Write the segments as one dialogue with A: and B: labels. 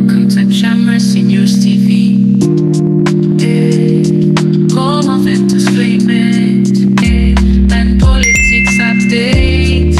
A: Welcome to Shammer's News TV. Home of entertainment and politics update.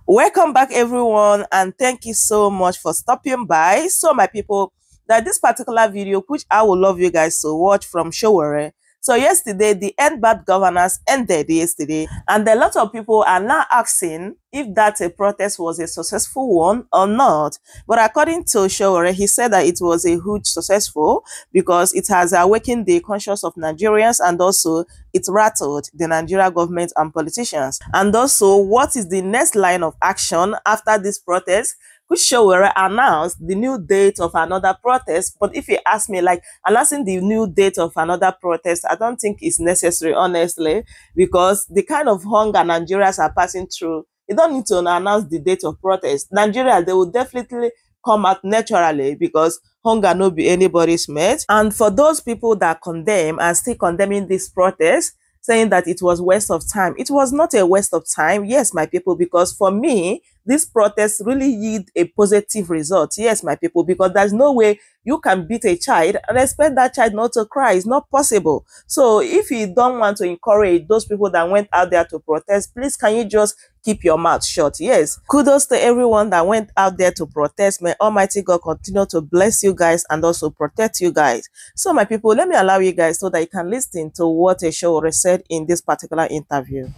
B: Welcome back, everyone, and thank you so much for stopping by. So, my people, that this particular video, which I would love you guys to watch from Sowore. So yesterday, the End Bad Governance ended yesterday, and a lot of people are now asking if that a protest was a successful one or not. But according to Sowore, he said that it was a huge successful because it has awakened the conscience of Nigerians, and also it rattled the Nigeria government and politicians. And also, what is the next line of action after this protest? Which Sowore announced the new date of another protest. But if you ask me, like, announcing the new date of another protest, I don't think it's necessary, honestly, because the kind of hunger Nigerians are passing through, you don't need to announce the date of protest. Nigeria, they will definitely come out naturally because hunger no be anybody's mate. And for those people that condemn and still condemning this protest, saying that it was waste of time, it was not a waste of time, yes, my people, because for me, this protest really yield a positive result. Yes, my people, because there's no way you can beat a child and expect that child not to cry. It's not possible. So if you don't want to encourage those people that went out there to protest, please can you just keep your mouth shut? Yes. Kudos to everyone that went out there to protest. May Almighty God continue to bless you guys and also protect you guys. So my people, let me allow you guys so that you can listen to what a Sowore said in this particular interview.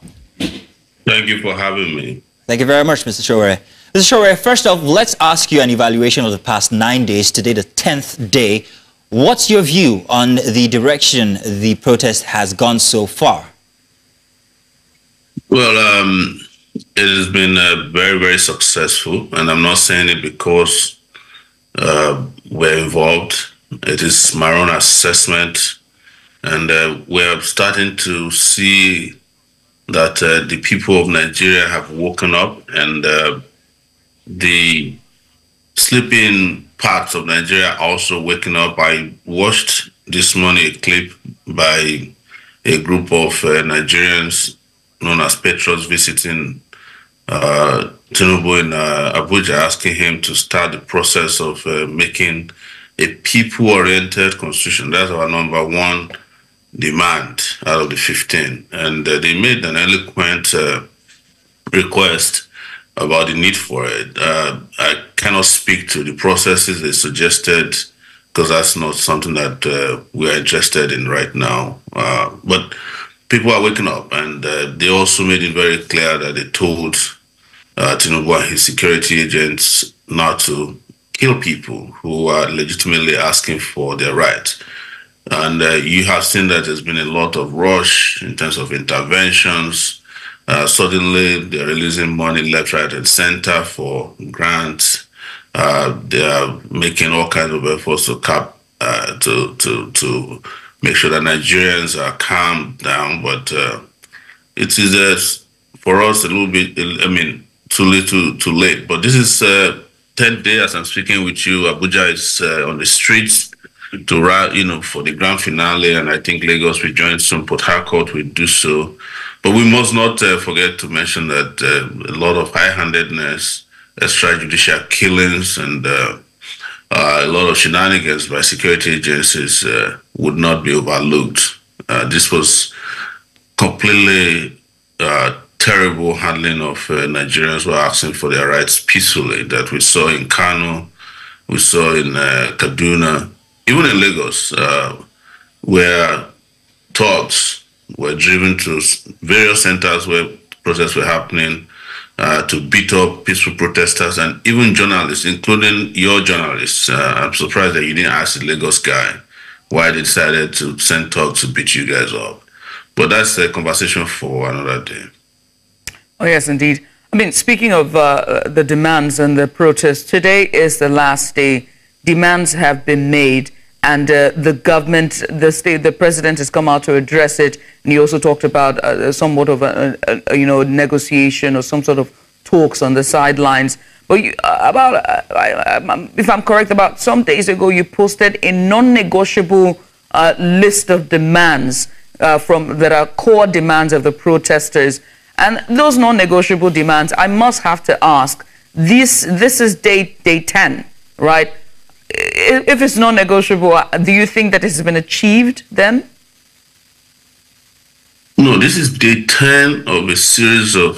C: Thank you for having me.
D: Thank you very much, Mr. Sowore. Mr. Sowore, first off, let's ask you an evaluation of the past 9 days, today the 10th day. What's your view on the direction the protest has gone so far?
C: Well, it has been very, very successful, and I'm not saying it because we're involved. It is my own assessment, and we're starting to see that the people of Nigeria have woken up, and the sleeping parts of Nigeria also waking up. I watched this morning a clip by a group of Nigerians known as Patriots visiting Tinubu in Abuja, asking him to start the process of making a people-oriented constitution. That's our number one demand out of the 15, and they made an eloquent request about the need for it. I cannot speak to the processes they suggested because that's not something that we are interested in right now. But people are waking up, and they also made it very clear that they told Tinubu and his security agents not to kill people who are legitimately asking for their rights. And you have seen that there's been a lot of rush in terms of interventions. Suddenly, they're releasing money left, right, and center for grants. They are making all kinds of efforts to to make sure that Nigerians are calmed down. But it is for us a little bit, I mean, too little, too late. But this is 10th day as I'm speaking with you. Abuja is on the streets to for the grand finale, and I think Lagos will join soon. Port Harcourt will do so, but we must not forget to mention that a lot of high-handedness, extrajudicial killings, and a lot of shenanigans by security agencies would not be overlooked. This was completely terrible handling of Nigerians who are asking for their rights peacefully that we saw in Kano, we saw in Kaduna, even in Lagos, where thugs were driven to various centers where protests were happening to beat up peaceful protesters and even journalists, including your journalists. I'm surprised that you didn't ask the Lagos guy why they decided to send thugs to beat you guys up. But that's a conversation for another day.
E: Oh, yes, indeed. I mean, speaking of the demands and the protests, today is the last day. Demands have been made, and the government, the president has come out to address it. And he also talked about somewhat of a negotiation or some sort of talks on the sidelines. But if I'm correct, about some days ago, you posted a non-negotiable list of demands that are core demands of the protesters. And those non-negotiable demands, I must have to ask, this is day 10. right? If it's non-negotiable, do you think that it's been achieved then?
C: No, this is day 10 of a series of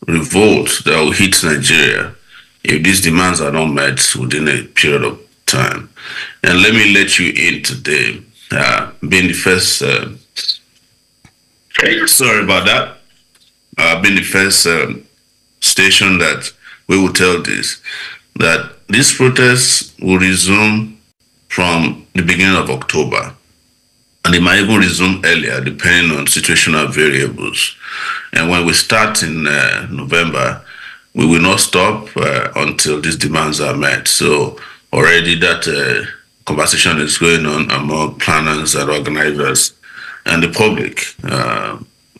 C: revolts that will hit Nigeria if these demands are not met within a period of time. And let me let you in today, being the first, sorry about that, being the first station that we will tell this, that these protests will resume from the beginning of October. And they might even resume earlier, depending on situational variables. And when we start in November, we will not stop until these demands are met. So already that conversation is going on among planners and organizers and the public,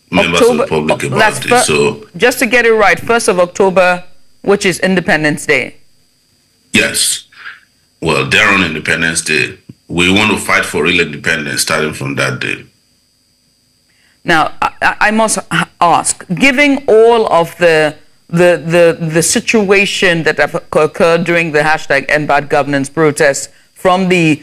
C: members of the public about this. So
E: just to get it right, 1st of October, which is Independence Day.
C: Yes. Well, they're on Independence Day. We want to fight for real independence starting from that day.
E: Now, I must ask, given all of the situation that have occurred during the hashtag #EndBadGovernance protests, from the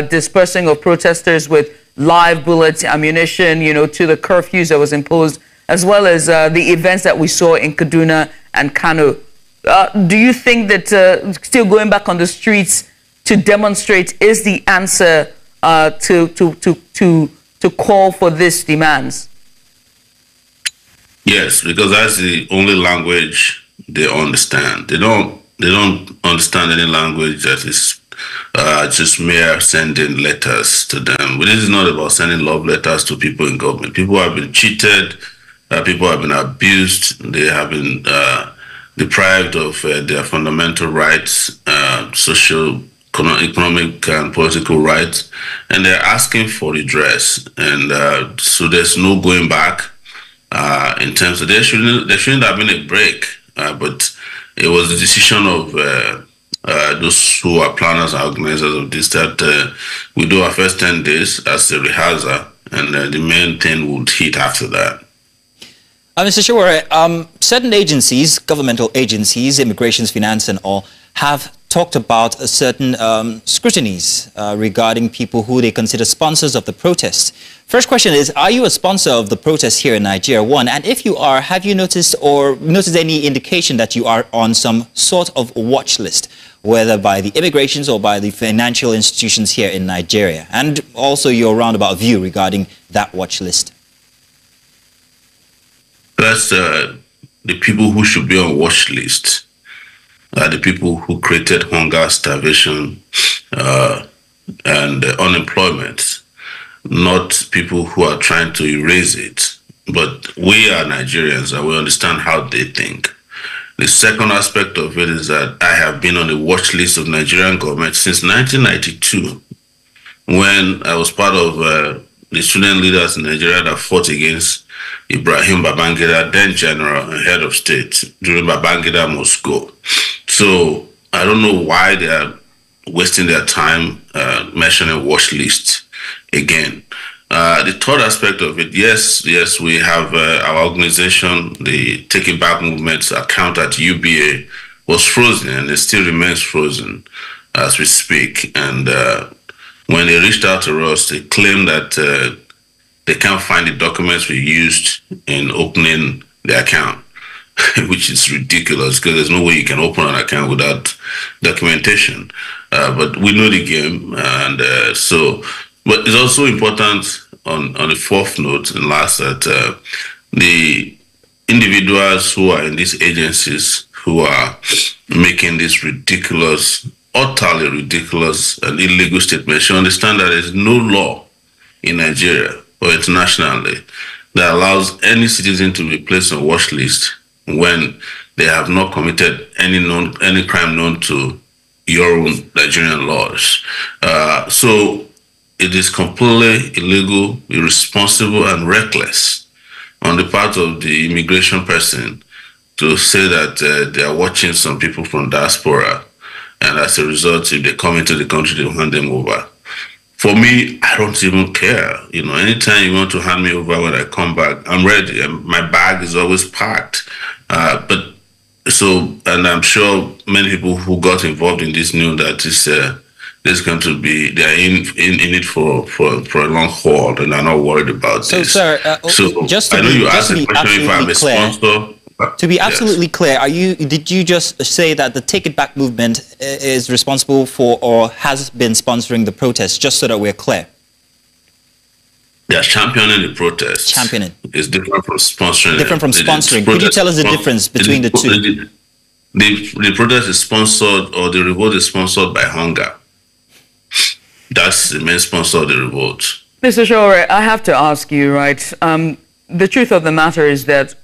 E: dispersing of protesters with live bullets, ammunition, to the curfews that was imposed, as well as the events that we saw in Kaduna and Kano, do you think that still going back on the streets to demonstrate is the answer to call for these demands?
C: Yes, because that's the only language they understand. They don't understand any language that is just mere sending letters to them. But this is not about sending love letters to people in government. People have been cheated. People have been abused. They have been deprived of their fundamental rights, social, economic and political rights, and they're asking for redress. And so there's no going back in terms of there shouldn't have been a break, but it was the decision of those who are planners and organizers of this that we do our first 10 days as a rehearsal, and the main thing would hit after that.
D: Mr. Sowore, certain agencies, governmental agencies, immigrations, finance and all, have talked about certain scrutinies regarding people who they consider sponsors of the protests. First question is, are you a sponsor of the protests here in Nigeria? One, and if you are, have you noticed any indication that you are on some sort of watch list, whether by the immigrations or by the financial institutions here in Nigeria? And also your roundabout view regarding that watch list.
C: That's the people who should be on watch list. The people who created hunger, starvation, and unemployment, not people who are trying to erase it. But we are Nigerians and we understand how they think. The second aspect of it is that I have been on the watch list of Nigerian government since 1992, when I was part of the student leaders in Nigeria that fought against Ibrahim Babangida, then general and head of state, during Babangida Moscow. So I don't know why they are wasting their time mentioning watch list again. The third aspect of it, yes, we have our organization, the Take It Back Movement's account at UBA was frozen, and it still remains frozen as we speak. And when they reached out to us, they claimed that they can't find the documents we used in opening the account, which is ridiculous because there's no way you can open an account without documentation. But we know the game, and but it's also important on the fourth note and last that the individuals who are in these agencies who are making this ridiculous, utterly ridiculous and illegal statement should understand that there's no law in Nigeria or internationally that allows any citizen to be placed on watch list when they have not committed any crime known to your own Nigerian laws. So it is completely illegal, irresponsible, and reckless on the part of the immigration person to say that they are watching some people from diaspora, and as a result, if they come into the country, they'll hand them over. For me, I don't even care. Anytime you want to hand me over when I come back, I'm ready. And my bag is always packed. But So, and I'm sure many people who got involved in this knew that this going to be, they are in it for a long haul, and are not worried about
D: So,
C: this.
D: sir,
C: So
D: just to
C: I know
D: be,
C: you
D: just
C: asked
D: to
C: the
D: be
C: question if I'm
D: absolutely
C: a
D: clear,
C: sponsor.
D: to be
C: Yes.
D: absolutely clear, did you just say that the Take It Back movement is responsible for or has been sponsoring the protest, just so that we're clear?
C: They are championing the protest.
D: Championing.
C: Is different from sponsoring.
D: Different from sponsoring. Could you tell us the difference between the two?
C: The protest is sponsored, or the revolt is sponsored by hunger. That's the main sponsor of the revolt.
E: Mr. Sowore, I have to ask you, right? The truth of the matter is that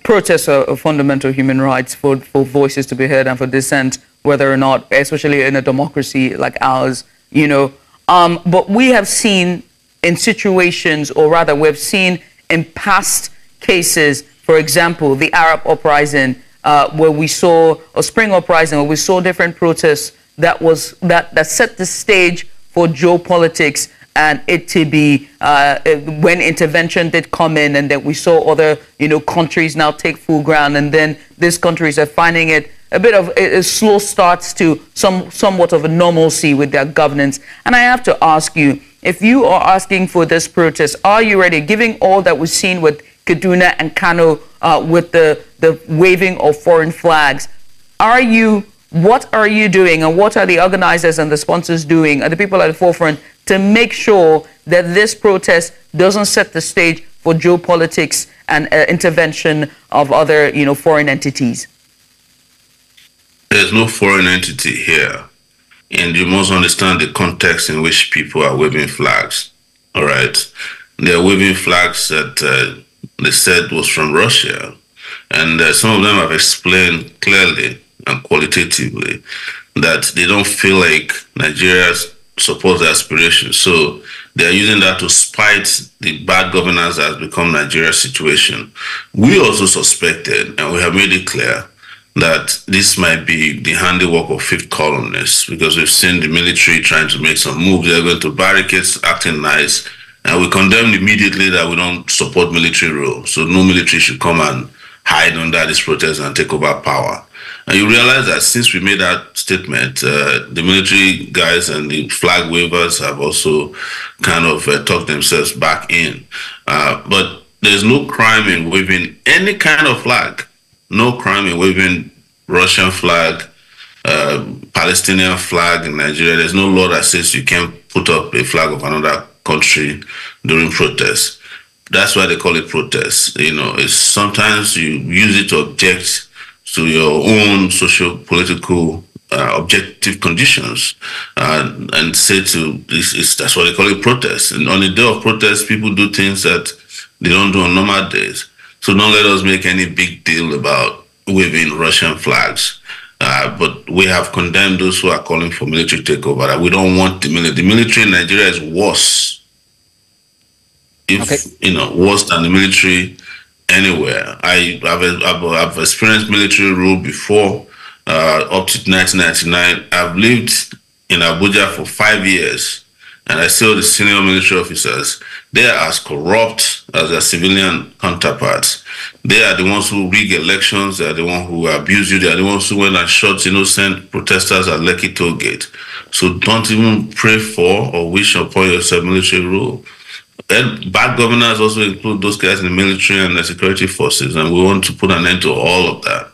E: protests are fundamental human rights for voices to be heard and for dissent, whether or not, especially in a democracy like ours, you know. But we have seen in situations, or rather we've seen in past cases, for example, the Arab uprising, where we saw a spring uprising, where we saw different protests that set the stage for geopolitics, and it to be when intervention did come in, and then we saw other countries now take full ground, and then these countries are finding it a bit of a slow starts to somewhat of a normalcy with their governance. And I have to ask you, if you are asking for this protest, are you ready, giving all that we've seen with Kaduna and Kano, with the waving of foreign flags? What are you doing, and what are the organizers and the sponsors doing, and the people at the forefront, to make sure that this protest doesn't set the stage for geopolitics and intervention of other, foreign entities?
C: There's no foreign entity here, and you must understand the context in which people are waving flags. All right, they are waving flags that they said was from Russia, and some of them have explained clearly and qualitatively that they don't feel like Nigeria supports their aspirations. So they are using that to spite the bad governance that has become Nigeria's situation. We also suspected, and we have made it clear, that this might be the handiwork of fifth columnists, because we've seen the military trying to make some moves. They're going to barricades, acting nice, and we condemned immediately that we don't support military rule. So no military should come and hide under this protest and take over power. And you realize that since we made that statement, the military guys and the flag wavers have also kind of tucked themselves back in. But there's no crime in waving any kind of flag. No crime in waving Russian flag, Palestinian flag in Nigeria. There's no law that says you can't put up a flag of another country during protests. That's why they call it protest. It's sometimes you use it to object to your own socio-political objective conditions, and say to this, that's why they call it protest. And on the day of protest, people do things that they don't do on normal days. So don't let us make any big deal about waving Russian flags. But we have condemned those who are calling for military takeover. We don't want the military. The military in Nigeria is worse. Worse than the military anywhere. I've experienced military rule before, up to 1999. I've lived in Abuja for 5 years, and I saw the senior military officers. They are as corrupt as their civilian counterparts. They are the ones who rig elections. They are the ones who abuse you. They are the ones who went and shot innocent protesters at Lekki toll gate. So don't even pray for or wish upon yourself military rule. And bad governors also include those guys in the military and the security forces, and we want to put an end to all of that.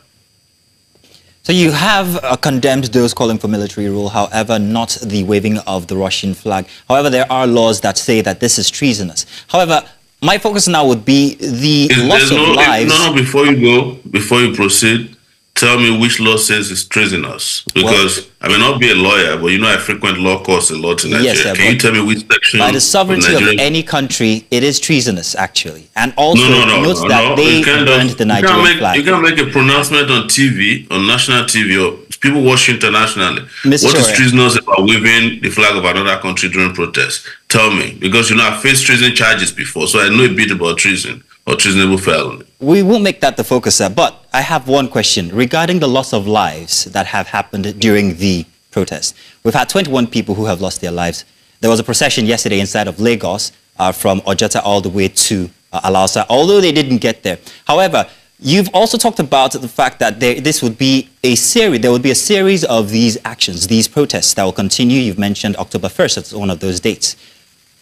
D: So you have condemned those calling for military rule, however, not the waving of the Russian flag. However, there are laws that say that this is treasonous. However, my focus now would be the loss of lives.
C: Before you proceed, tell me which law says it's treasonous. Because I may not be a lawyer, but I frequent law courts a lot in Nigeria.
D: Yes, sir,
C: can you tell me which section?
D: By the sovereignty of any country, it is treasonous, actually. And also note that they burned the Nigerian flag.
C: You can't make a pronouncement on TV, on national TV, or people watch internationally.
D: Mr.
C: What is
D: Sowore,
C: treasonous about waving the flag of another country during protests? Tell me. Because I've faced treason charges before, so I know a bit about treason or treasonable felony.
D: We will make that the focus, sir. But I have one question regarding the loss of lives that have happened during the protest. We've had 21 people who have lost their lives. There was a procession yesterday inside of Lagos from Ojota all the way to Alausa, although they didn't get there. However, You've also talked about the fact that this would be a series. There would be a series of these actions, these protests that will continue. You've mentioned October 1st as one of those dates.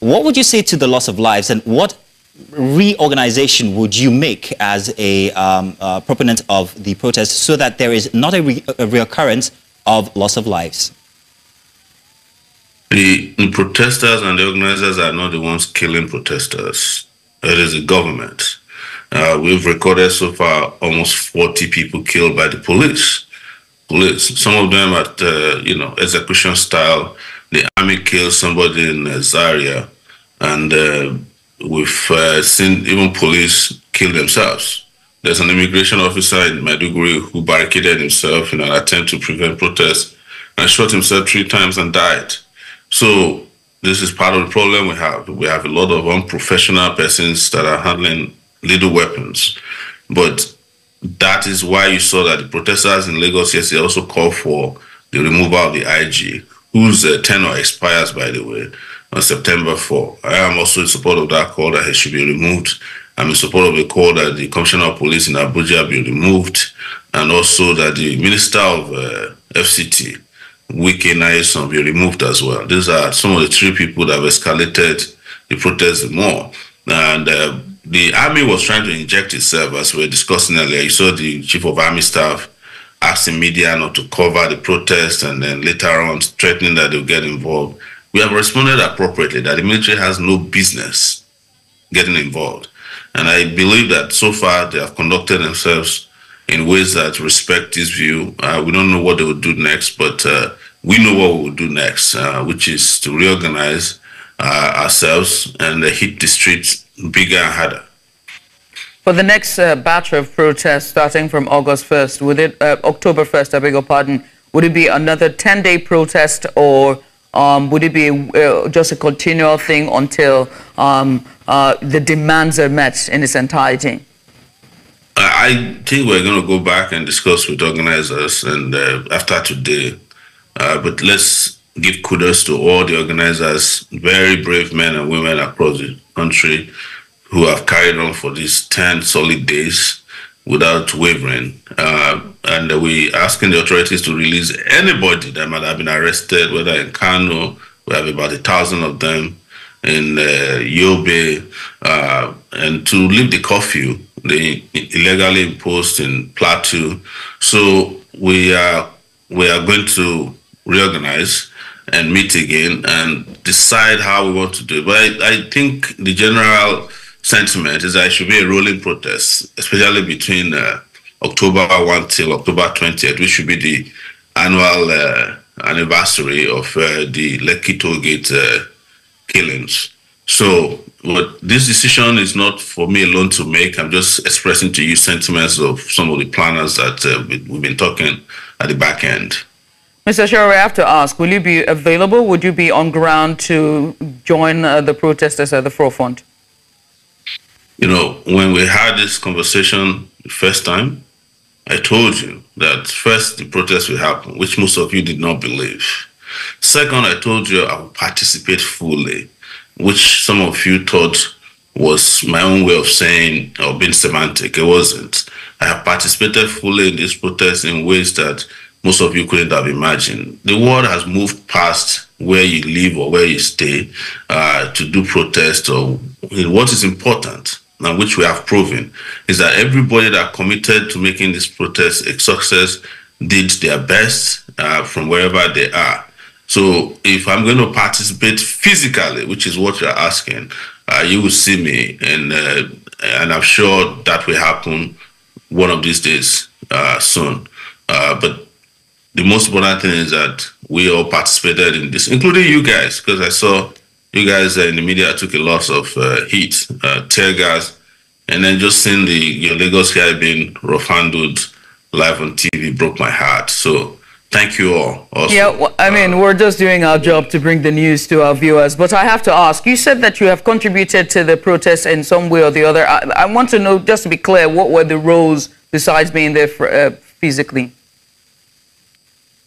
D: What would you say to the loss of lives, and what reorganization would you make as a proponent of the protest so that there is not a reoccurrence of loss of lives?
C: The protesters and the organizers are not the ones killing protesters. It is the government. We've recorded so far almost 40 people killed by the police. Some of them at, execution style. The army killed somebody in Zaria, and we've seen even police kill themselves. There's an immigration officer in Maiduguri who barricaded himself in an attempt to prevent protests and shot himself 3 times and died. So this is part of the problem we have. We have a lot of unprofessional persons that are handling little weapons. But that is why you saw that the protesters in Lagos yesterday also called for the removal of the IG, whose tenure expires, by the way, on September 4. I am also in support of that call that he should be removed. I'm in support of the call that the Commissioner of Police in Abuja be removed, and also that the Minister of FCT, Wike Nayeson, be removed as well. These are some of the 3 people that have escalated the protest more. And the army was trying to inject itself, as we were discussing earlier. You saw the Chief of Army Staff asking media not to cover the protest, and then later on threatening that they'll get involved. We have responded appropriately that the military has no business getting involved. And I believe that so far they have conducted themselves in ways that respect this view. We don't know what they will do next, but we know what we will do next, which is to reorganize ourselves and hit the streets bigger and harder.
E: For the next batch of protests starting from August 1st, October 1st, I beg your pardon, would it be another 10-day protest, or would it be just a continual thing until the demands are met in its entirety?
C: I think we're going to go back and discuss with organizers and after today. But let's give kudos to all the organizers, very brave men and women across the country who have carried on for these 10 solid days without wavering. And we asking the authorities to release anybody that might have been arrested, whether in Kano, we have about 1,000 of them, in Yobe, and to leave the curfew they illegally imposed in Plateau. So we are going to reorganize and meet again and decide how we want to do it. But I think the general sentiment is that it should be a rolling protest, especially between October 1 till October 20th, which should be the annual anniversary of the Lekki Toll Gate killings. So, but this decision is not for me alone to make. I'm just expressing to you sentiments of some of the planners that we've been talking at the back end.
E: Mr. Sowore, I have to ask, will you be available? Would you be on ground to join the protesters at the forefront?
C: You know, when we had this conversation the first time, I told you that first the protest will happen, which most of you did not believe. Second, I told you I would participate fully, which some of you thought was my own way of saying or being semantic. It wasn't. I have participated fully in this protest in ways that most of you couldn't have imagined. The world has moved past where you live or where you stay to do protest. Or what is important, and which we have proven, is that everybody that committed to making this protest a success did their best from wherever they are. So if I'm going to participate physically, which is what you're asking, you will see me, and I'm sure that will happen one of these days soon. But the most important thing is that we all participated in this, including you guys, because I saw you guys in the media took a lot of heat, tear gas, and then just seeing your Lagos guy being rough handled live on TV broke my heart. So thank you all. Also,
E: yeah, well, I mean, we're just doing our job to bring the news to our viewers. But I have to ask, you said that you have contributed to the protest in some way or the other. I want to know, just to be clear, what were the roles besides being there physically?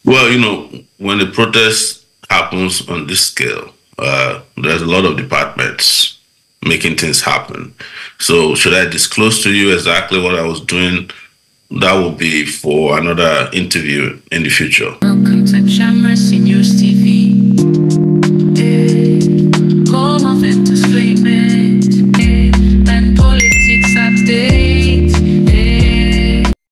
C: Well, you know, when the protest happens on this scale, there's a lot of departments making things happen. So should I disclose to you exactly what I was doing? That will be for another interview in the future.
A: Welcome to Shamras